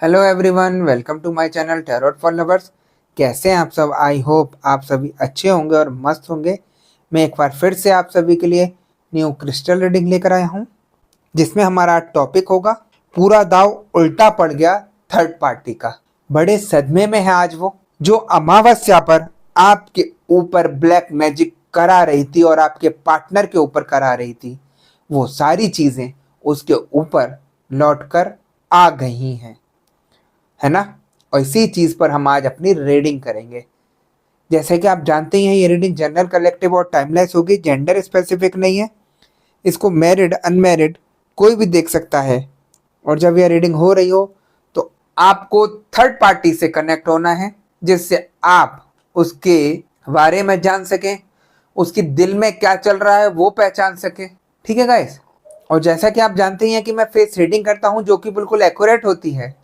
Hello everyone, welcome to my channel tarot for lovers. कैसे हैं आप सब? आई होप आप सभी अच्छे होंगे और मस्त होंगे। मैं एक बार फिर से आप सभी के लिए न्यू क्रिस्टल रीडिंग लेकर आया हूं, जिसमें हमारा टॉपिक होगा पूरा दाव उल्टा पड़ गया थर्ड पार्टी का। बड़े सदमे में है आज वो जो अमावस्या पर आपके ऊपर ब्लैक मैजिक करा रही थी और आपके पार्टनर के ऊपर करा रही थी। वो सारी चीजें उसके ऊपर लौट कर आ गई हैं, है ना। और इसी चीज पर हम आज अपनी रीडिंग करेंगे। जैसे कि आप जानते ही हैं, ये रीडिंग जनरल, कलेक्टिव और टाइमलेस होगी। जेंडर स्पेसिफिक नहीं है। इसको मैरिड अनमैरिड कोई भी देख सकता है। और जब यह रीडिंग हो रही हो तो आपको थर्ड पार्टी से कनेक्ट होना है, जिससे आप उसके बारे में जान सकें, उसके दिल में क्या चल रहा है वो पहचान सकें। ठीक है गाइस। और जैसा कि आप जानते ही हैं कि मैं फेस रीडिंग करता हूं, जो कि बिल्कुल एक्यूरेट होती है।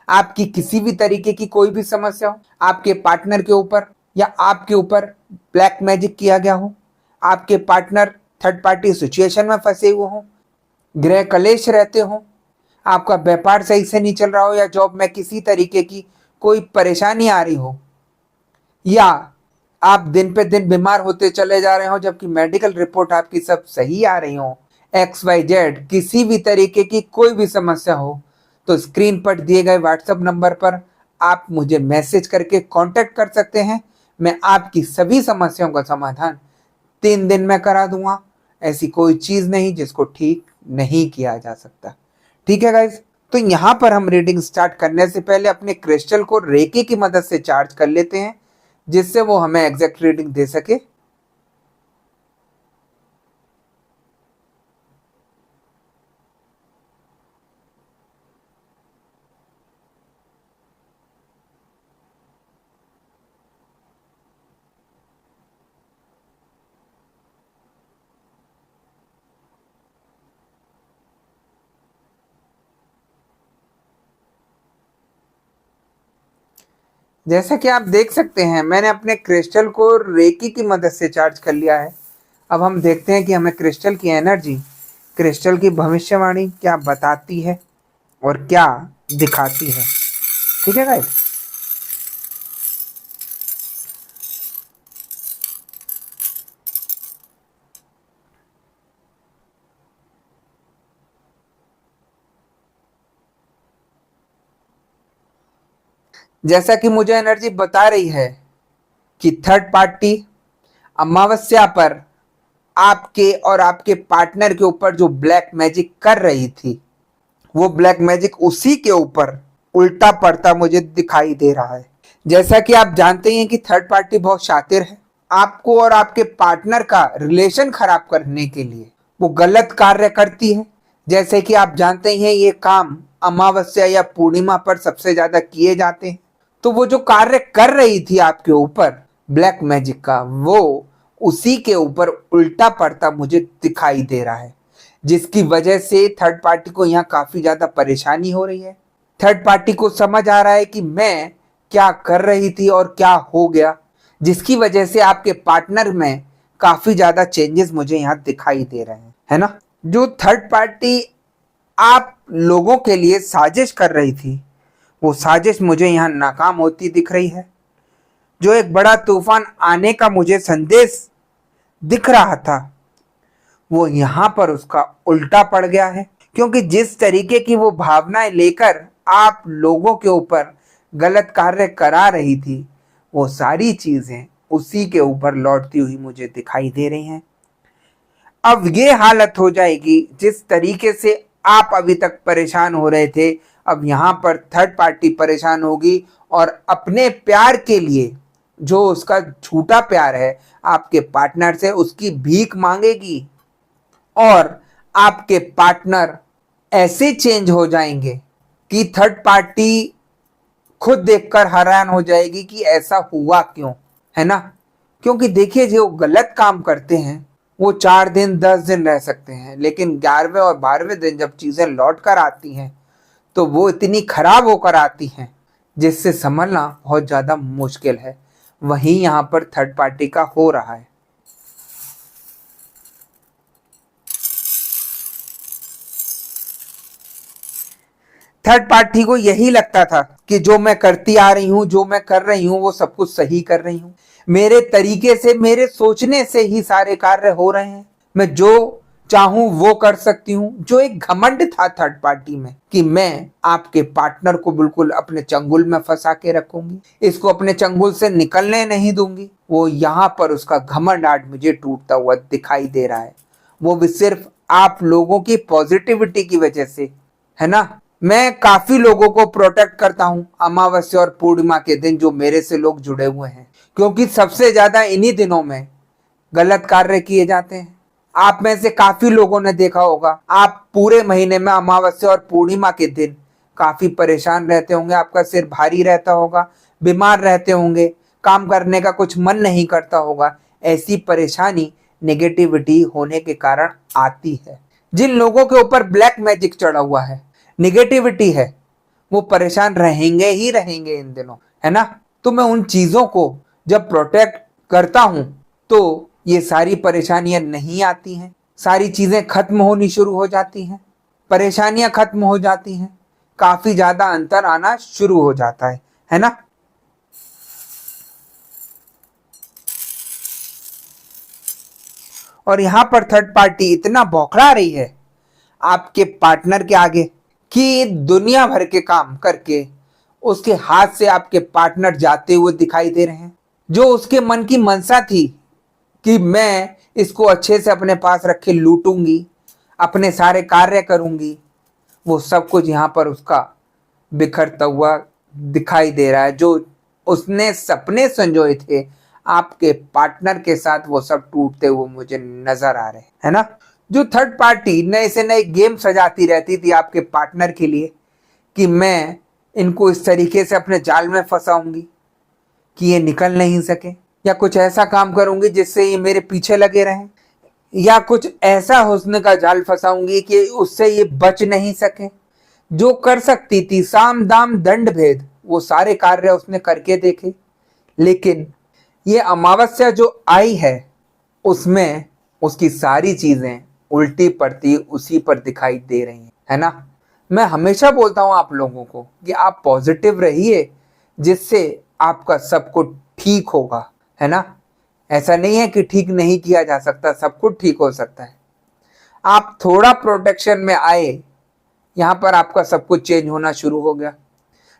आपकी किसी भी तरीके की कोई भी समस्या हो, आपके पार्टनर के ऊपर या आपके ऊपर ब्लैक मैजिक किया गया हो, आपके पार्टनर थर्ड पार्टी सिचुएशन में फंसे हुए हो, गृह कलेश रहते हो, आपका व्यापार सही से नहीं चल रहा हो, या जॉब में किसी तरीके की कोई परेशानी आ रही हो, या आप दिन पे दिन बीमार होते चले जा रहे हो जबकि मेडिकल रिपोर्ट आपकी सब सही आ रही हो, XYZ किसी भी तरीके की कोई भी समस्या हो, तो स्क्रीन पर दिए गए व्हाट्सएप नंबर पर आप मुझे मैसेज करके कांटेक्ट कर सकते हैं। मैं आपकी सभी समस्याओं का समाधान 3 दिन में करा दूंगा। ऐसी कोई चीज नहीं जिसको ठीक नहीं किया जा सकता। ठीक है गाइज। तो यहाँ पर हम रीडिंग स्टार्ट करने से पहले अपने क्रिस्टल को रेकी की मदद से चार्ज कर लेते हैं, जिससे वो हमें एग्जैक्ट रीडिंग दे सके। जैसा कि आप देख सकते हैं, मैंने अपने क्रिस्टल को रेकी की मदद से चार्ज कर लिया है। अब हम देखते हैं कि हमें क्रिस्टल की एनर्जी, क्रिस्टल की भविष्यवाणी क्या बताती है और क्या दिखाती है। ठीक है गाइस। जैसा कि मुझे एनर्जी बता रही है कि थर्ड पार्टी अमावस्या पर आपके और आपके पार्टनर के ऊपर जो ब्लैक मैजिक कर रही थी, वो ब्लैक मैजिक उसी के ऊपर उल्टा पड़ता मुझे दिखाई दे रहा है। जैसा कि आप जानते हैं कि थर्ड पार्टी बहुत शातिर है। आपको और आपके पार्टनर का रिलेशन खराब करने के लिए वो गलत कार्य करती है। जैसे कि आप जानते हैं, ये काम अमावस्या या पूर्णिमा पर सबसे ज्यादा किए जाते हैं। तो वो जो कार्य कर रही थी आपके ऊपर ब्लैक मैजिक का, वो उसी के ऊपर उल्टा पड़ता मुझे दिखाई दे रहा है, जिसकी वजह से थर्ड पार्टी को यहाँ काफी ज्यादा परेशानी हो रही है। थर्ड पार्टी को समझ आ रहा है कि मैं क्या कर रही थी और क्या हो गया, जिसकी वजह से आपके पार्टनर में काफी ज्यादा चेंजेस मुझे यहाँ दिखाई दे रहे हैं, है ना। जो थर्ड पार्टी आप लोगों के लिए साजिश कर रही थी, वो साजिश मुझे यहाँ नाकाम होती दिख रही है। जो एक बड़ा तूफान आने का मुझे संदेश दिख रहा था, वो यहाँ पर उसका उल्टा पड़ गया है। क्योंकि जिस तरीके की वो भावनाएं लेकर आप लोगों के ऊपर गलत कार्य करा रही थी, वो सारी चीजें उसी के ऊपर लौटती हुई मुझे दिखाई दे रही हैं। अब ये हालत हो जाएगी, जिस तरीके से आप अभी तक परेशान हो रहे थे, अब यहाँ पर थर्ड पार्टी परेशान होगी और अपने प्यार के लिए, जो उसका झूठा प्यार है आपके पार्टनर से, उसकी भीख मांगेगी। और आपके पार्टनर ऐसे चेंज हो जाएंगे कि थर्ड पार्टी खुद देखकर हैरान हो जाएगी कि ऐसा हुआ क्यों, है ना। क्योंकि देखिए, जो गलत काम करते हैं वो 4 दिन 10 दिन रह सकते हैं, लेकिन 11वें और 12वें दिन जब चीजें लौट कर आती हैं तो वो इतनी खराब होकर आती हैं जिससे संभलना बहुत ज्यादा मुश्किल है। वही यहाँ पर थर्ड पार्टी का हो रहा है। थर्ड पार्टी को यही लगता था कि जो मैं करती आ रही हूं, जो मैं कर रही हूं, वो सब कुछ सही कर रही हूं, मेरे तरीके से, मेरे सोचने से ही सारे कार्य हो रहे हैं, मैं जो चाहूं वो कर सकती हूं। जो एक घमंड था थर्ड पार्टी में कि मैं आपके पार्टनर को बिल्कुल अपने चंगुल में फंसा के रखूंगी, इसको अपने चंगुल से निकलने नहीं दूंगी, वो यहां पर उसका घमंड आज मुझे टूटता हुआ दिखाई दे रहा है। वो भी सिर्फ आप लोगों की पॉजिटिविटी की वजह से, है ना। मैं काफी लोगों को प्रोटेक्ट करता हूं अमावस्या और पूर्णिमा के दिन जो मेरे से लोग जुड़े हुए हैं, क्योंकि सबसे ज्यादा इन्हीं दिनों में गलत कार्य किए जाते हैं। आप में से काफी लोगों ने देखा होगा, आप पूरे महीने में अमावस्या और पूर्णिमा के दिन काफी परेशान रहते होंगे, आपका सिर भारी रहता होगा, बीमार रहते होंगे, काम करने का कुछ मन नहीं करता होगा। ऐसी परेशानी नेगेटिविटी होने के कारण आती है। जिन लोगों के ऊपर ब्लैक मैजिक चढ़ा हुआ है, नेगेटिविटी है, वो परेशान रहेंगे ही रहेंगे इन दिनों, है ना। तो मैं उन चीजों को जब प्रोटेक्ट करता हूं तो ये सारी परेशानियां नहीं आती हैं, सारी चीजें खत्म होनी शुरू हो जाती हैं, परेशानियां खत्म हो जाती हैं, काफी ज्यादा अंतर आना शुरू हो जाता है ना। और यहां पर थर्ड पार्टी इतना बौखला रही है आपके पार्टनर के आगे कि दुनिया भर के काम करके उसके हाथ से आपके पार्टनर जाते हुए दिखाई दे रहे हैं। जो उसके मन की मनसा थी कि मैं इसको अच्छे से अपने पास रख के लूटूंगी, अपने सारे कार्य करूंगी, वो सब कुछ यहां पर उसका बिखरता हुआ दिखाई दे रहा है। जो उसने सपने संजोए थे आपके पार्टनर के साथ, वो सब टूटते हुए मुझे नजर आ रहे हैं, है ना। जो थर्ड पार्टी नए से नए गेम सजाती रहती थी आपके पार्टनर के लिए कि मैं इनको इस तरीके से अपने जाल में फंसाऊंगी कि ये निकल नहीं सके, या कुछ ऐसा काम करूंगी जिससे ये मेरे पीछे लगे रहें, या कुछ ऐसा हुस्न का जाल फंसाऊंगी कि उससे ये बच नहीं सके। जो कर सकती थी साम दाम दंड भेद, वो सारे कार्य उसने करके देखे, लेकिन ये अमावस्या जो आई है उसमें उसकी सारी चीजें उल्टी पड़ती उसी पर दिखाई दे रही हैं, है ना। मैं हमेशा बोलता हूं आप लोगों को कि आप पॉजिटिव रहिए, जिससे आपका सब कुछ ठीक होगा, है ना। ऐसा नहीं है कि ठीक नहीं किया जा सकता, सब कुछ ठीक हो सकता है। आप थोड़ा प्रोटेक्शन में आए, यहां पर आपका सब कुछ चेंज होना शुरू हो गया।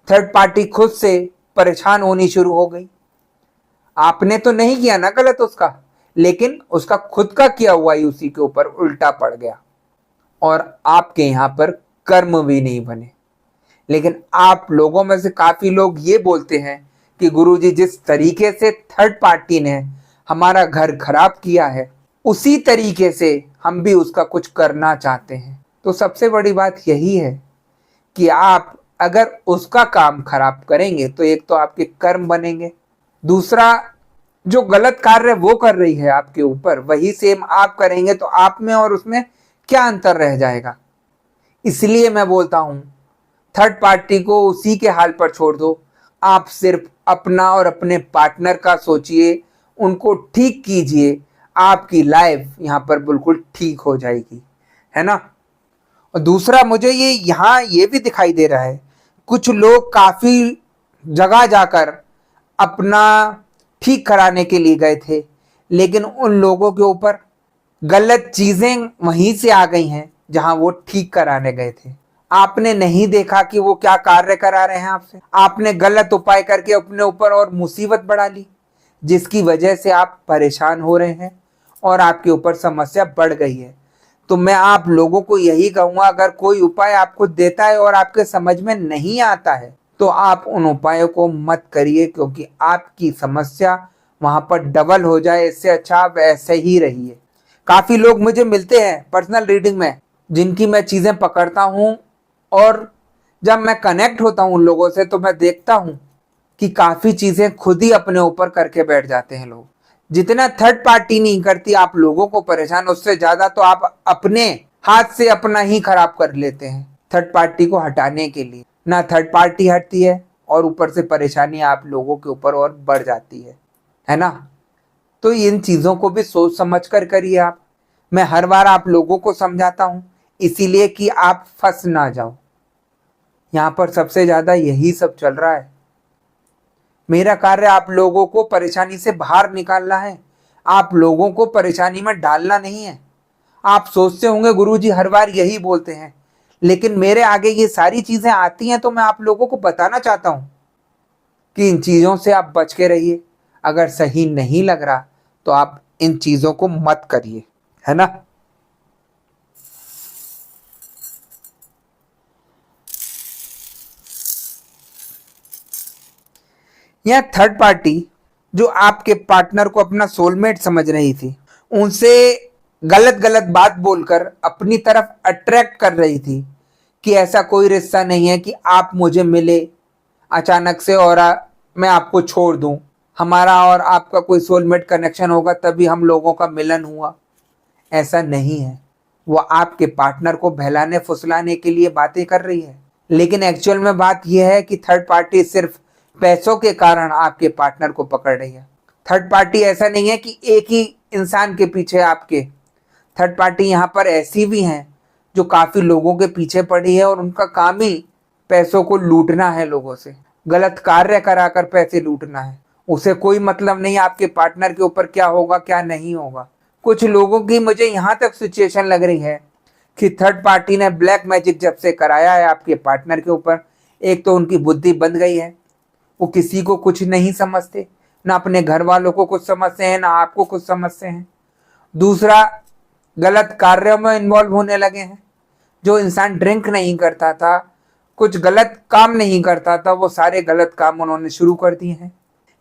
थर्ड पार्टी खुद से परेशान होनी शुरू हो गई। आपने तो नहीं किया ना गलत उसका, लेकिन उसका खुद का किया हुआ ही उसी के ऊपर उल्टा पड़ गया, और आपके यहां पर कर्म भी नहीं बने। लेकिन आप लोगों में से काफी लोग ये बोलते हैं कि गुरुजी, जिस तरीके से थर्ड पार्टी ने हमारा घर खराब किया है, उसी तरीके से हम भी उसका कुछ करना चाहते हैं। तो सबसे बड़ी बात यही है कि आप अगर उसका काम खराब करेंगे तो एक तो आपके कर्म बनेंगे, दूसरा जो गलत कार्य वो कर रही है आपके ऊपर, वही सेम आप करेंगे, तो आप में और उसमें क्या अंतर रह जाएगा। इसलिए मैं बोलता हूं थर्ड पार्टी को उसी के हाल पर छोड़ दो। आप सिर्फ अपना और अपने पार्टनर का सोचिए, उनको ठीक कीजिए, आपकी लाइफ यहां पर बिल्कुल ठीक हो जाएगी, है ना। और दूसरा, मुझे ये यहां ये भी दिखाई दे रहा है, कुछ लोग काफी जगह जाकर अपना ठीक कराने के लिए गए थे, लेकिन उन लोगों के ऊपर गलत चीजें वहीं से आ गई हैं जहां वो ठीक कराने गए थे। आपने नहीं देखा कि वो क्या कार्य करा रहे हैं आपसे, आपने गलत उपाय करके अपने ऊपर और मुसीबत बढ़ा ली, जिसकी वजह से आप परेशान हो रहे हैं और आपके ऊपर समस्या बढ़ गई है। तो मैं आप लोगों को यही कहूंगा, अगर कोई उपाय आपको देता है और आपके समझ में नहीं आता है तो आप उन उपायों को मत करिए, क्योंकि आपकी समस्या वहां पर डबल हो जाए। इससे अच्छा आप ऐसे ही रहिए। काफी लोग मुझे मिलते हैं पर्सनल रीडिंग में, जिनकी मैं चीजें पकड़ता हूं, और जब मैं कनेक्ट होता हूं उन लोगों से तो मैं देखता हूं कि काफी चीजें खुद ही अपने ऊपर करके बैठ जाते हैं लोग। जितना थर्ड पार्टी नहीं करती आप लोगों को परेशान, उससे ज्यादा तो आप अपने हाथ से अपना ही खराब कर लेते हैं थर्ड पार्टी को हटाने के लिए। ना थर्ड पार्टी हटती है और ऊपर से परेशानी आप लोगों के ऊपर और बढ़ जाती है ना। तो इन चीजों को भी सोच समझ कर करिए आप। मैं हर बार आप लोगों को समझाता हूं इसीलिए कि आप फंस ना जाओ। यहाँ पर सबसे ज्यादा यही सब चल रहा है। मेरा कार्य आप लोगों को परेशानी से बाहर निकालना है, आप लोगों को परेशानी में डालना नहीं है। आप सोचते होंगे गुरुजी हर बार यही बोलते हैं, लेकिन मेरे आगे ये सारी चीजें आती हैं तो मैं आप लोगों को बताना चाहता हूं कि इन चीजों से आप बच के रहिए। अगर सही नहीं लग रहा तो आप इन चीजों को मत करिए, है ना। यह थर्ड पार्टी जो आपके पार्टनर को अपना सोलमेट समझ रही थी, उनसे गलत गलत बात बोलकर अपनी तरफ अट्रैक्ट कर रही थी कि ऐसा कोई रिश्ता नहीं है कि आप मुझे मिले अचानक से और मैं आपको छोड़ दूं, हमारा और आपका कोई सोलमेट कनेक्शन होगा तभी हम लोगों का मिलन हुआ। ऐसा नहीं है। वो आपके पार्टनर को बहलाने फुसलाने के लिए बातें कर रही है, लेकिन एक्चुअल में बात यह है कि थर्ड पार्टी सिर्फ पैसों के कारण आपके पार्टनर को पकड़ रही है। थर्ड पार्टी ऐसा नहीं है कि एक ही इंसान के पीछे आपके, थर्ड पार्टी यहाँ पर ऐसी भी हैं जो काफी लोगों के पीछे पड़ी है और उनका काम ही पैसों को लूटना है, लोगों से गलत कार्य कराकर पैसे लूटना है। उसे कोई मतलब नहीं आपके पार्टनर के ऊपर क्या होगा क्या नहीं होगा। कुछ लोगों की मुझे यहाँ तक सिचुएशन लग रही है कि थर्ड पार्टी ने ब्लैक मैजिक जब से कराया है आपके पार्टनर के ऊपर, एक तो उनकी बुद्धि बंद गई है, वो किसी को कुछ नहीं समझते, ना अपने घर वालों को कुछ समझते हैं ना आपको कुछ समझते हैं। दूसरा, गलत कार्यों में इन्वॉल्व होने लगे हैं। जो इंसान ड्रिंक नहीं करता था, कुछ गलत काम नहीं करता था, वो सारे गलत काम उन्होंने शुरू कर दिए हैं।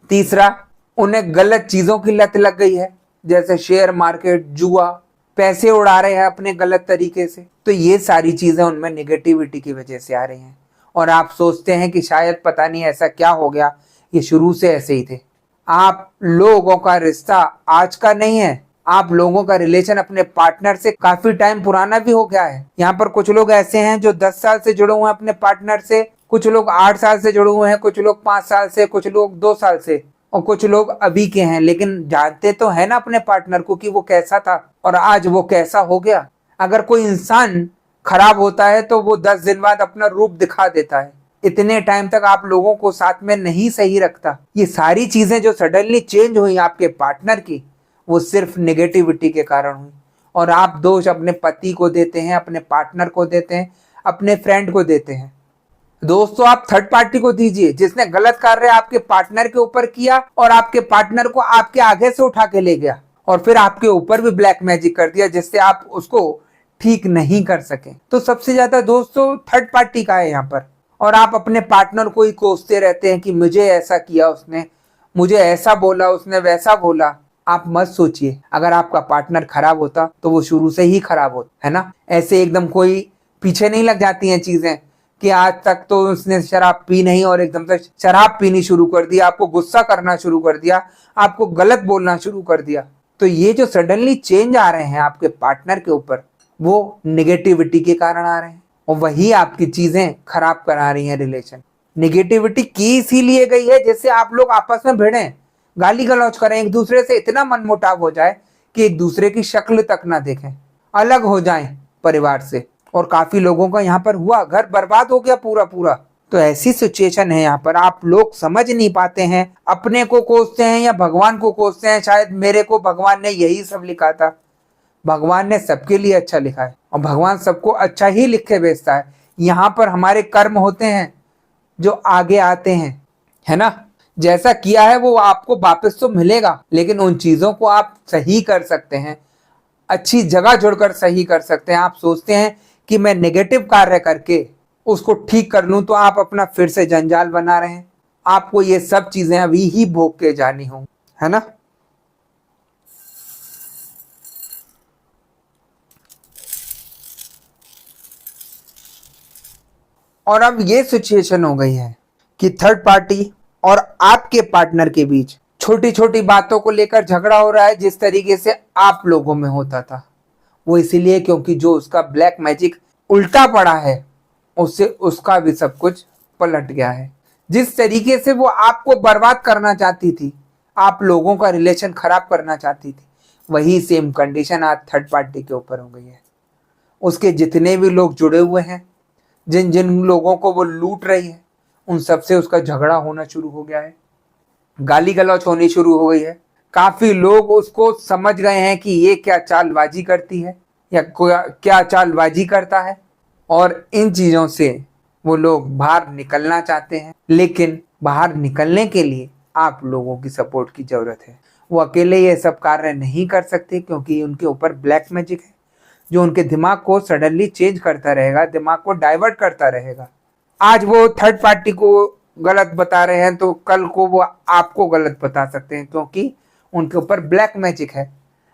तीसरा, उन्हें गलत चीजों की लत लग गई है, जैसे शेयर मार्केट, जुआ, पैसे उड़ा रहे हैं अपने गलत तरीके से। तो ये सारी चीजें उनमें निगेटिविटी की वजह से आ रही हैं और आप सोचते हैं कि शायद पता नहीं ऐसा क्या हो गया, ये शुरू से ऐसे ही थे। आप लोगों का रिश्ता आज का नहीं है, आप लोगों का रिलेशन अपने पार्टनर से काफी टाइम पुराना भी हो गया है। यहाँ पर कुछ लोग ऐसे हैं जो 10 साल से जुड़े हुए हैं अपने पार्टनर से, कुछ लोग 8 साल से जुड़े हुए हैं, कुछ लोग 5 साल से, कुछ लोग 2 साल से और कुछ लोग अभी के हैं, लेकिन जानते तो है ना अपने पार्टनर को कि वो कैसा था और आज वो कैसा हो गया। अगर कोई इंसान खराब होता है तो वो 10 दिन बाद अपना रूप दिखा देता है, इतने टाइम तक आप लोगों को साथ में नहीं सही रखता। ये सारी चीजें जो सडनली चेंज हुई आपके पार्टनर की, वो सिर्फ नेगेटिविटी के कारण हुई और आप दोष अपने पति को देते हैं, अपने पार्टनर को देते हैं, अपने फ्रेंड को देते हैं। दोस्तों, आप थर्ड पार्टी को दीजिए जिसने गलत कार्य आपके पार्टनर के ऊपर किया और आपके पार्टनर को आपके आगे से उठा के ले गया और फिर आपके ऊपर भी ब्लैक मैजिक कर दिया जिससे आप उसको ठीक नहीं कर सके। तो सबसे ज्यादा दोस्तों थर्ड पार्टी का है यहाँ पर, और आप अपने पार्टनर को ही कोसते रहते हैं कि मुझे ऐसा किया उसने, मुझे ऐसा बोला उसने, वैसा बोला। आप मत सोचिए, अगर आपका पार्टनर खराब होता तो वो शुरू से ही खराब होता, है ना। ऐसे एकदम कोई पीछे नहीं लग जाती हैं चीजें कि आज तक तो उसने शराब पी नहीं और एकदम से शराब पीनी शुरू कर दिया, आपको गुस्सा करना शुरू कर दिया, आपको गलत बोलना शुरू कर दिया। तो ये जो सडनली चेंज आ रहे हैं आपके पार्टनर के ऊपर, वो नेगेटिविटी के कारण आ रहे हैं और वही आपकी चीजें खराब करा रही हैं रिलेशन। नेगेटिविटी की इसीलिए गई है जिससे आप लोग आपस में भिड़ें, गाली गलौज करें, एक दूसरे से इतना मनमुटाव हो जाए कि एक दूसरे की शक्ल तक ना देखें, अलग हो जाएं परिवार से। और काफी लोगों का यहाँ पर हुआ, घर बर्बाद हो गया पूरा पूरा। तो ऐसी सिचुएशन है यहाँ पर, आप लोग समझ नहीं पाते हैं, अपने को कोसते हैं या भगवान को कोसते हैं। शायद मेरे को भगवान ने यही सब लिखा था, भगवान ने सबके लिए अच्छा लिखा है और भगवान सबको अच्छा ही लिख के भेजता है। यहाँ पर हमारे कर्म होते हैं जो आगे आते हैं, है ना। जैसा किया है वो आपको वापस तो मिलेगा, लेकिन उन चीजों को आप सही कर सकते हैं, अच्छी जगह जुड़कर सही कर सकते हैं। आप सोचते हैं कि मैं नेगेटिव कार्य करके उसको ठीक कर लूं, तो आप अपना फिर से जंजाल बना रहे हैं। आपको ये सब चीजें अभी ही भोग के जानी होंगी, है ना। और अब ये सिचुएशन हो गई है कि थर्ड पार्टी और आपके पार्टनर के बीच छोटी छोटी बातों को लेकर झगड़ा हो रहा है, जिस तरीके से आप लोगों में होता था। वो इसीलिए क्योंकि जो उसका ब्लैक मैजिक उल्टा पड़ा है, उससे उसका भी सब कुछ पलट गया है। जिस तरीके से वो आपको बर्बाद करना चाहती थी, आप लोगों का रिलेशन खराब करना चाहती थी, वही सेम कंडीशन आज थर्ड पार्टी के ऊपर हो गई है। उसके जितने भी लोग जुड़े हुए हैं, जिन जिन लोगों को वो लूट रही है उन सबसे उसका झगड़ा होना शुरू हो गया है, गाली गलौज होनी शुरू हो गई है। काफी लोग उसको समझ गए हैं कि ये क्या चालबाजी करती है या क्या चालबाजी करता है, और इन चीजों से वो लोग बाहर निकलना चाहते हैं। लेकिन बाहर निकलने के लिए आप लोगों की सपोर्ट की जरूरत है। वो अकेले ये सब कार्य नहीं कर सकते क्योंकि उनके ऊपर ब्लैक मैजिक है जो उनके दिमाग को सडनली चेंज करता रहेगा, दिमाग को डाइवर्ट करता रहेगा। आज वो थर्ड पार्टी को गलत बता रहे हैं तो कल को वो आपको गलत बता सकते हैं क्योंकि उनके ऊपर ब्लैक मैजिक है।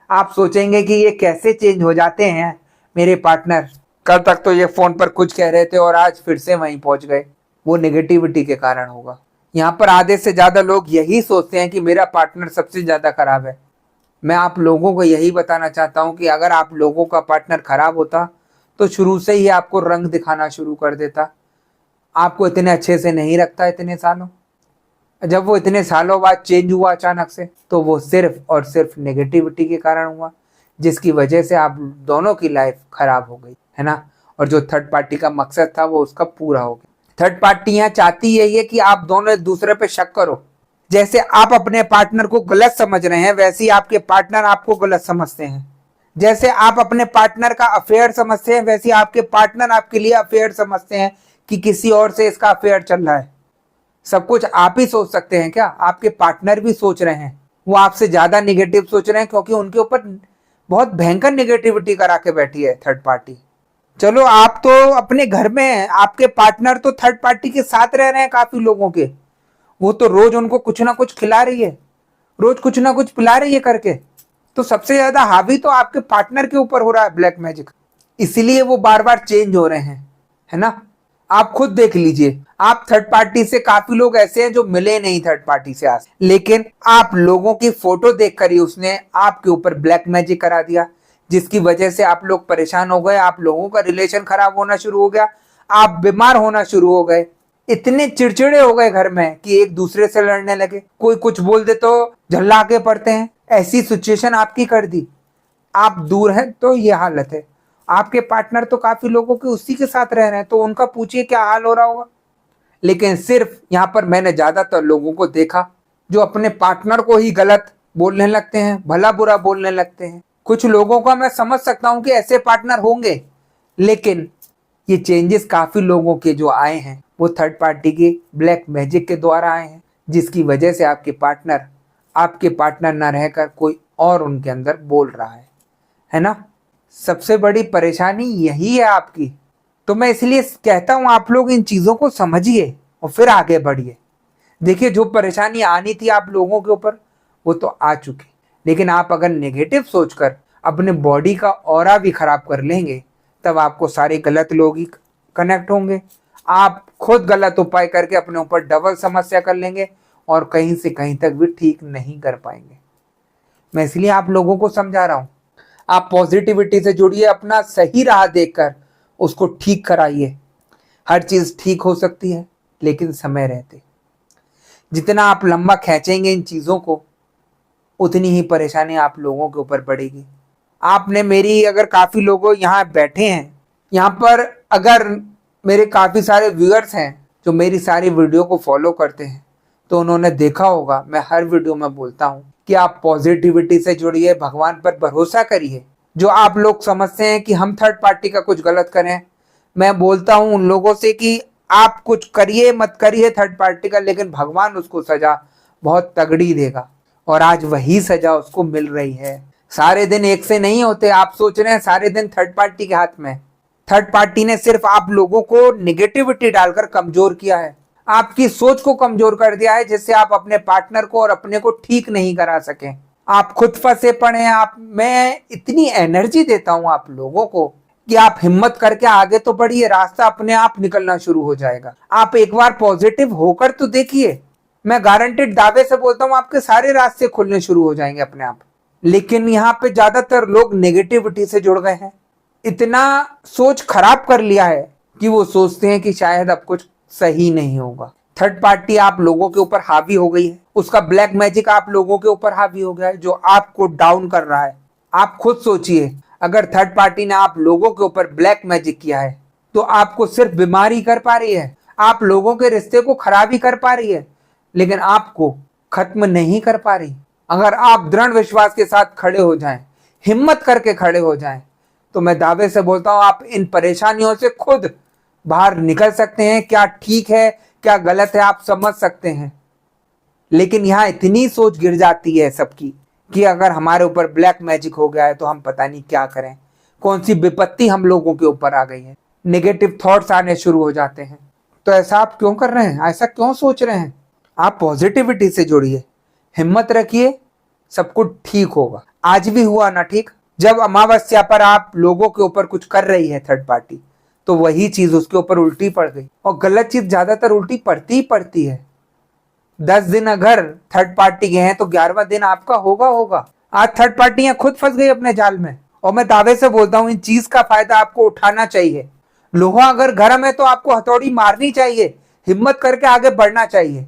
आप सोचेंगे कि ये कैसे चेंज हो जाते हैं मेरे पार्टनर, कल तक तो ये फोन पर कुछ कह रहे थे और आज फिर से वहीं पहुंच गए। वो नेगेटिविटी के कारण होगा। यहाँ पर आधे से ज्यादा लोग यही सोचते हैं कि मेरा पार्टनर सबसे ज्यादा खराब है। मैं आप लोगों को यही बताना चाहता हूँ कि अगर आप लोगों का पार्टनर खराब होता तो शुरू से ही आपको रंग दिखाना शुरू कर देता, आपको इतने अच्छे से नहीं रखता इतने सालों। जब वो इतने सालों बाद चेंज हुआ अचानक से तो वो सिर्फ और सिर्फ नेगेटिविटी के कारण हुआ, जिसकी वजह से आप दोनों की लाइफ खराब हो गई है ना। और जो थर्ड पार्टी का मकसद था वो उसका पूरा हो गया। थर्ड पार्टी यहाँ चाहती यही है कि आप दोनों एक दूसरे पे शक करो। जैसे आप अपने पार्टनर को गलत समझ रहे हैं वैसे ही आपके पार्टनर आपको गलत समझते हैं। जैसे आप अपने पार्टनर का अफेयर समझते हैं वैसे ही आपके पार्टनर आपके लिए अफेयर समझते हैं कि किसी और से इसका अफेयर चल रहा है। सब कुछ आप ही सोच सकते हैं क्या? आपके पार्टनर भी सोच रहे हैं। वो आपसे ज्यादा निगेटिव सोच रहे हैं क्योंकि उनके ऊपर बहुत भयंकर निगेटिविटी करा के बैठी है थर्ड पार्टी। चलो आप तो अपने घर में हैं, आपके पार्टनर तो थर्ड पार्टी के साथ रह रहे हैं काफी लोगों के। वो तो रोज उनको कुछ ना कुछ खिला रही है, रोज कुछ ना कुछ पिला रही है करके। तो सबसे ज्यादा हावी तो आपके पार्टनर के ऊपर हो रहा है ब्लैक मैजिक, इसीलिए वो बार बार चेंज हो रहे हैं, है ना। आप खुद देख लीजिए, आप थर्ड पार्टी से काफी लोग ऐसे हैं जो मिले नहीं थर्ड पार्टी से आज, लेकिन आप लोगों की फोटो देखकर ही उसने आपके ऊपर ब्लैक मैजिक करा दिया, जिसकी वजह से आप लोग परेशान हो गए, आप लोगों का रिलेशन खराब होना शुरू हो गया, आप बीमार होना शुरू हो गए, इतने चिड़चिड़े हो गए घर में कि एक दूसरे से लड़ने लगे। कोई कुछ बोल दे तो झल्ला के पड़ते हैं। ऐसी सिचुएशन आपकी कर दी। आप दूर हैं तो ये हालत है। आपके पार्टनर तो काफी लोगों के उसी के साथ रह रहे हैं तो उनका पूछिए क्या हाल हो रहा होगा। लेकिन सिर्फ यहाँ पर मैंने ज्यादातर लोगों को देखा जो अपने पार्टनर को ही गलत बोलने लगते हैं, भला बुरा बोलने लगते हैं। कुछ लोगों का मैं समझ सकता हूँ कि ऐसे पार्टनर होंगे, लेकिन ये चेंजेस काफी लोगों के जो आए हैं वो थर्ड पार्टी के ब्लैक मैजिक के द्वारा आए हैं, जिसकी वजह से आपके पार्टनर ना रहकर कोई और उनके अंदर बोल रहा है ना। सबसे बड़ी परेशानी यही है आपकी। तो मैं इसलिए कहता हूं आप लोग इन चीजों को समझिए और फिर आगे बढ़िए। देखिए जो परेशानी आनी थी आप लोगों के ऊपर वो तो आ चुकी, लेकिन आप अगर नेगेटिव सोचकर अपने बॉडी का ऑरा भी खराब कर लेंगे तब आपको सारे गलत लोग ही कनेक्ट होंगे। आप खुद गलत उपाय करके अपने ऊपर डबल समस्या कर लेंगे और कहीं से कहीं तक भी ठीक नहीं कर पाएंगे। मैं इसलिए आप लोगों को समझा रहा हूं, आप पॉजिटिविटी से जुड़िए, अपना सही राह देखकर उसको ठीक कराइए। हर चीज ठीक हो सकती है लेकिन समय रहते। जितना आप लंबा खींचेंगे इन चीजों को उतनी ही परेशानी आप लोगों के ऊपर पड़ेगी। आपने मेरी अगर काफी लोग यहाँ बैठे हैं, यहाँ पर अगर मेरे काफी सारे व्यूअर्स हैं जो मेरी सारी वीडियो को फॉलो करते हैं तो उन्होंने देखा होगा मैं हर वीडियो में बोलता हूँ कि आप पॉजिटिविटी से जुड़िए, भगवान पर भरोसा करिए। जो आप लोग समझते हैं कि हम थर्ड पार्टी का कुछ गलत करें, मैं बोलता हूँ उन लोगों से कि आप कुछ करिए मत करिए थर्ड पार्टी का, लेकिन भगवान उसको सजा बहुत तगड़ी देगा और आज वही सजा उसको मिल रही है। सारे दिन एक से नहीं होते। आप सोच रहे हैं सारे दिन थर्ड पार्टी के हाथ में। थर्ड पार्टी ने सिर्फ आप लोगों को निगेटिविटी डालकर कमजोर किया है, आपकी सोच को कमजोर कर दिया है, जिससे आप अपने पार्टनर को और अपने को ठीक नहीं करा सके। आप खुद फंसे पड़े हैं। मैं इतनी एनर्जी देता हूं आप लोगों को कि आप हिम्मत करके आगे तो बढ़िए, रास्ता अपने आप निकलना शुरू हो जाएगा। आप एक बार पॉजिटिव होकर तो देखिए, मैं गारंटेड दावे से बोलता हूं आपके सारे रास्ते खुलने शुरू हो जाएंगे अपने आप। लेकिन यहाँ पे ज्यादातर लोग नेगेटिविटी से जुड़ गए हैं, इतना सोच खराब कर लिया है कि वो सोचते हैं कि शायद अब कुछ सही नहीं होगा। थर्ड पार्टी आप लोगों के ऊपर हावी हो गई है, उसका ब्लैक मैजिक आप लोगों के ऊपर हावी हो गया है जो आपको डाउन कर रहा है। आप खुद सोचिए, अगर थर्ड पार्टी ने आप लोगों के ऊपर ब्लैक मैजिक किया है तो आपको सिर्फ बीमारी कर पा रही है, आप लोगों के रिश्ते को खराब ही कर पा रही है, लेकिन आपको खत्म नहीं कर पा रही। अगर आप दृढ़ विश्वास के साथ खड़े हो जाएं, हिम्मत करके खड़े हो जाएं, तो मैं दावे से बोलता हूं आप इन परेशानियों से खुद बाहर निकल सकते हैं। क्या ठीक है क्या गलत है आप समझ सकते हैं, लेकिन यहां इतनी सोच गिर जाती है सबकी कि अगर हमारे ऊपर ब्लैक मैजिक हो गया है तो हम पता नहीं क्या करें, कौन सी विपत्ति हम लोगों के ऊपर आ गई है, नेगेटिव थॉट्स आने शुरू हो जाते हैं। तो ऐसा आप क्यों कर रहे हैं, ऐसा क्यों सोच रहे हैं? आप पॉजिटिविटी से जुड़िए, हिम्मत रखिए, सब कुछ ठीक होगा। आज भी हुआ ना ठीक, जब अमावस्या पर आप लोगों के ऊपर कुछ कर रही है थर्ड पार्टी, तो वही चीज उसके ऊपर उल्टी पड़ गई। और गलत चीज ज्यादातर उल्टी पड़ती ही पड़ती है। 10 दिन अगर थर्ड पार्टी के हैं तो 11वां दिन आपका होगा। आज थर्ड पार्टियां खुद फंस गई अपने जाल में, और मैं दावे से बोलता हूं इन चीज का फायदा आपको उठाना चाहिए। लोहा अगर गर्म है तो आपको हथौड़ी मारनी चाहिए, हिम्मत करके आगे बढ़ना चाहिए।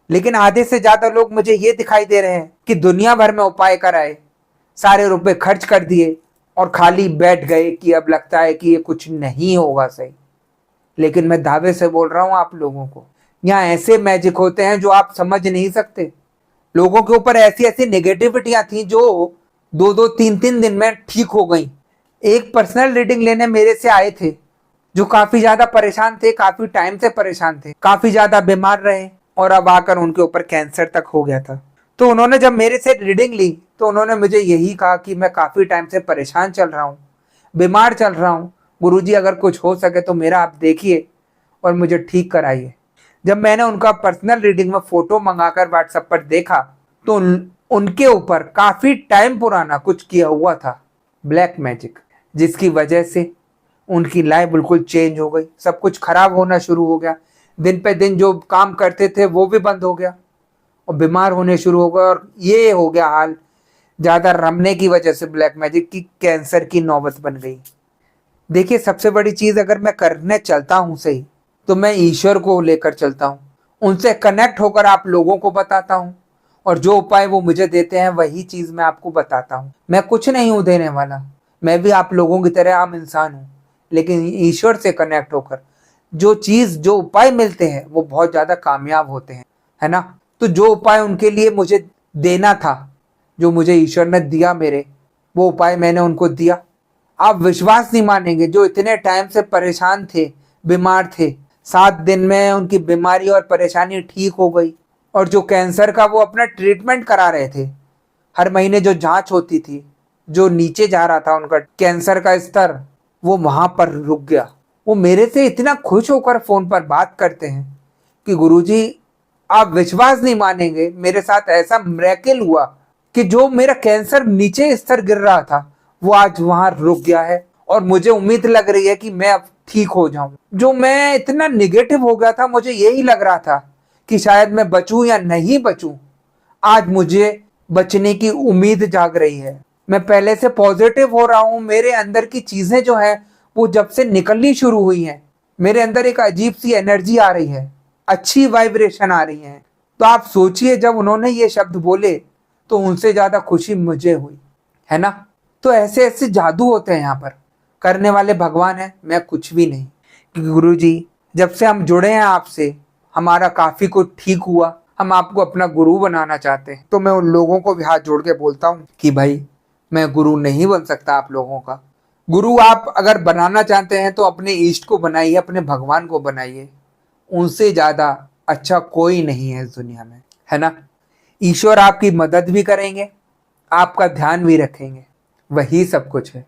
लेकिन आधे से ज्यादा लोग मुझे ये दिखाई दे रहे हैं कि दुनिया भर में उपाय कराए, सारे रुपए खर्च कर दिए और खाली बैठ गए कि अब लगता है कि ये कुछ नहीं होगा सही। लेकिन मैं दावे से बोल रहा हूं आप लोगों को, यहाँ ऐसे मैजिक होते हैं जो आप समझ नहीं सकते। लोगों के ऊपर ऐसी ऐसी नेगेटिविटियां थी जो 2-2, 3-3 दिन में ठीक हो गई। एक पर्सनल रीडिंग लेने मेरे से आए थे जो काफी ज्यादा परेशान थे, काफी टाइम से परेशान थे, काफी ज्यादा बीमार रहे, और अब आकर उनके ऊपर कैंसर तक हो गया था। तो उन्होंने जब मेरे से रीडिंग ली तो उन्होंने मुझे यही कहा कि मैं काफी टाइम से परेशान चल रहा हूँ, बीमार चल रहा हूँ, गुरुजी अगर कुछ हो सके तो मेरा आप देखिए और मुझे ठीक कराइए। जब मैंने उनका पर्सनल रीडिंग में फोटो मंगाकर व्हाट्सएप पर देखा तो उनके ऊपर काफी टाइम पुराना कुछ किया हुआ था, ब्लैक मैजिक, जिसकी वजह से उनकी लाइफ बिल्कुल चेंज हो गई। सब कुछ खराब होना शुरू हो गया, दिन पे दिन जो काम करते थे वो भी बंद हो गया और बीमार होने शुरू हो गए। और ये हो गया हाल ज्यादा रमने की वजह से ब्लैक मैजिक की, कैंसर की नौबत बन गई। देखिए सबसे बड़ी चीज अगर मैं करने चलता हूं सही तो मैं ईश्वर को लेकर चलता हूं, उनसे कनेक्ट होकर आप लोगों को बताता हूं, और जो उपाय वो मुझे देते हैं वही चीज मैं आपको बताता हूं। मैं कुछ नहीं हूं देने वाला, मैं भी आप लोगों की तरह आम इंसान हूं, लेकिन ईश्वर से कनेक्ट होकर जो चीज जो उपाय मिलते हैं वो बहुत ज्यादा कामयाब होते हैं, है ना। तो जो उपाय उनके लिए मुझे देना था, जो मुझे ईश्वर ने दिया मेरे, वो उपाय मैंने उनको दिया। आप विश्वास नहीं मानेंगे, जो इतने टाइम से परेशान थे, बीमार थे, 7 दिन में उनकी बीमारी और परेशानी ठीक हो गई। और जो कैंसर का वो अपना ट्रीटमेंट करा रहे थे, हर महीने जो जांच होती थी, जो नीचे जा रहा था उनका कैंसर का स्तर, वो वहां पर रुक गया। वो मेरे से इतना खुश होकर फोन पर बात करते हैं कि गुरुजी आप विश्वास नहीं मानेंगे, मेरे साथ ऐसा मिरेकल हुआ कि जो मेरा कैंसर नीचे स्तर गिर रहा था वो आज वहां रुक गया है, और मुझे उम्मीद लग रही है कि मैं अब ठीक हो जाऊं। जो मैं इतना निगेटिव हो गया था, मुझे यही लग रहा था कि शायद मैं बचूं या नहीं बचूं, आज मुझे बचने की उम्मीद जाग रही है। मैं पहले से पॉजिटिव हो रहा हूं, मेरे अंदर की चीजें जो है वो जब से निकलनी शुरू हुई हैं, मेरे अंदर एक अजीब सी एनर्जी आ रही है, अच्छी वाइब्रेशन आ रही है। तो आप सोचिए जब उन्होंने ये शब्द बोले तो उनसे ज्यादा खुशी मुझे हुई, है ना। तो ऐसे ऐसे जादू होते हैं यहाँ पर, करने वाले भगवान है, मैं कुछ भी नहीं। गुरुजी जब से हम जुड़े हैं आपसे, हमारा काफी कुछ ठीक हुआ, हम आपको अपना गुरु बनाना चाहते हैं। तो मैं उन लोगों को भी हाथ जोड़ के बोलता हूँ कि भाई मैं गुरु नहीं बन सकता आप लोगों का। गुरु आप अगर बनाना चाहते हैं तो अपने इष्ट को बनाइए, अपने भगवान को बनाइए, उनसे ज्यादा अच्छा कोई नहीं है इस दुनिया में, है ना। ईश्वर आपकी मदद भी करेंगे, आपका ध्यान भी रखेंगे, वही सब कुछ है।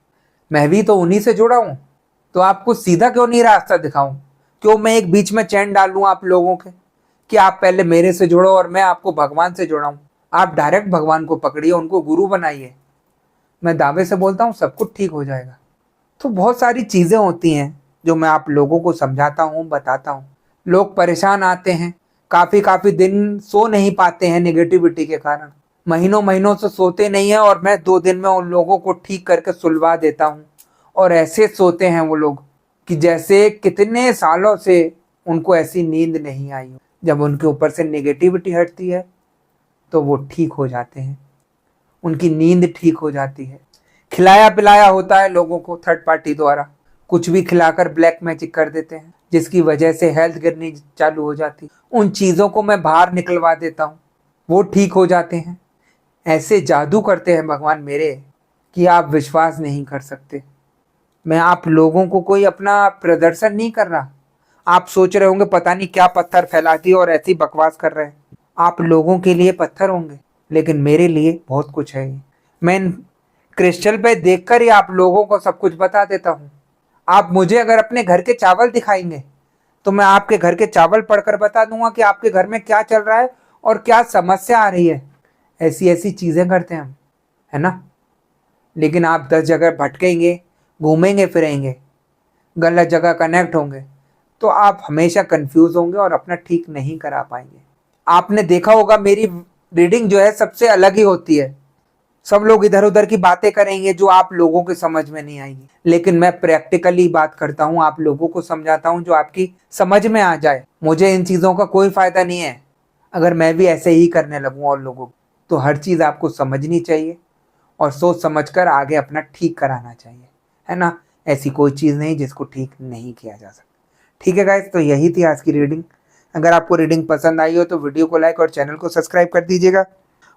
मैं भी तो उन्हीं से जुड़ा हूं, तो आपको सीधा क्यों नहीं रास्ता दिखाऊं? क्यों मैं एक बीच में चैन डालूं आप लोगों के कि आप पहले मेरे से जुड़ो और मैं आपको भगवान से जुड़ाऊं? आप डायरेक्ट भगवान को पकड़िए, उनको गुरु बनाइए। मैं दावे से बोलता हूं सब कुछ ठीक हो जाएगा। तो बहुत सारी चीजें होती हैं जो मैं आप लोगों को समझाता हूं, बताता हूं। लोग परेशान आते हैं, काफी दिन सो नहीं पाते हैं नेगेटिविटी के कारण, महीनों महीनों से सोते नहीं है, और मैं 2 दिन में उन लोगों को ठीक करके सुलवा देता हूं। और ऐसे सोते हैं वो लोग कि जैसे कितने सालों से उनको ऐसी नींद नहीं आई हो। जब उनके ऊपर से नेगेटिविटी हटती है तो वो ठीक हो जाते हैं, उनकी नींद ठीक हो जाती है। खिलाया पिलाया होता है लोगों को थर्ड पार्टी द्वारा, कुछ भी खिलाकर ब्लैक मैजिक कर देते हैं, जिसकी वजह से हेल्थ गिरनी चालू हो जाती। उन चीज़ों को मैं बाहर निकलवा देता हूँ, वो ठीक हो जाते हैं। ऐसे जादू करते हैं भगवान मेरे कि आप विश्वास नहीं कर सकते। मैं आप लोगों को कोई अपना प्रदर्शन नहीं कर रहा। आप सोच रहे होंगे पता नहीं क्या पत्थर फैलाती और ऐसी बकवास कर रहे हैं। आप लोगों के लिए पत्थर होंगे, लेकिन मेरे लिए बहुत कुछ है। मैं क्रिस्टल पे देखकर ही आप लोगों को सब कुछ बता देता हूँ। आप मुझे अगर अपने घर के चावल दिखाएंगे तो मैं आपके घर के चावल पढ़कर बता दूंगा कि आपके घर में क्या चल रहा है और क्या समस्या आ रही है। ऐसी ऐसी चीज़ें करते हैं हम, है ना। लेकिन आप 10 जगह भटकेंगे, घूमेंगे फिरेंगे, गलत जगह कनेक्ट होंगे, तो आप हमेशा कंफ्यूज होंगे और अपना ठीक नहीं करा पाएंगे। आपने देखा होगा मेरी रीडिंग जो है सबसे अलग ही होती है। सब लोग इधर उधर की बातें करेंगे जो आप लोगों के समझ में नहीं आएगी, लेकिन मैं प्रैक्टिकली बात करता हूँ, आप लोगों को समझाता हूँ जो आपकी समझ में आ जाए। मुझे इन चीज़ों का कोई फायदा नहीं है। अगर मैं भी ऐसे ही करने लगूँ और लोगों, तो हर चीज़ आपको समझनी चाहिए और सोच समझकर आगे अपना ठीक कराना चाहिए, है ना। ऐसी कोई चीज़ नहीं जिसको ठीक नहीं किया जा सकता। ठीक है गाइस, तो यही थी आज की रीडिंग। अगर आपको रीडिंग पसंद आई हो तो वीडियो को लाइक और चैनल को सब्सक्राइब कर दीजिएगा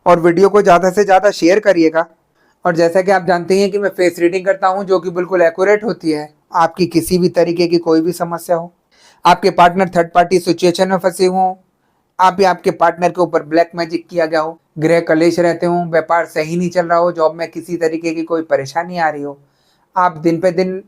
और वीडियो को ज़्यादा से ज़्यादा शेयर करिएगा। और जैसा कि आप जानते हैं कि मैं फेस रीडिंग करता हूं जो कि बिल्कुल एक्यूरेट होती है। आपकी किसी भी तरीके की कोई भी समस्या हो, आपके पार्टनर थर्ड पार्टी सिचुएशन में फंसे हों, आप या आपके पार्टनर के ऊपर ब्लैक मैजिक किया गया हो, गृह कलेश रहते हों, व्यापार सही नहीं चल रहा हो, जॉब में किसी तरीके की कोई परेशानी आ रही हो, आप दिन पे दिन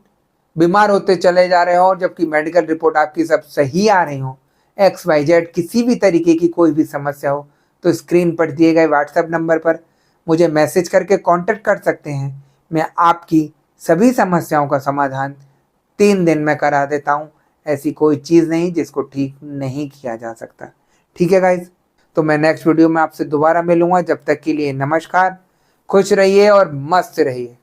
बीमार होते चले जा रहे हो और जबकि मेडिकल रिपोर्ट आपकी सब सही आ रही हो, XYZ किसी भी तरीके की कोई भी समस्या हो, तो स्क्रीन पर दिए गए व्हाट्सएप नंबर पर मुझे मैसेज करके कांटेक्ट कर सकते हैं। मैं आपकी सभी समस्याओं का समाधान 3 दिन में करा देता हूँ। ऐसी कोई चीज़ नहीं जिसको ठीक नहीं किया जा सकता। ठीक है गाइज, तो मैं नेक्स्ट वीडियो में आपसे दोबारा मिलूंगा। जब तक के लिए नमस्कार, खुश रहिए और मस्त रहिए।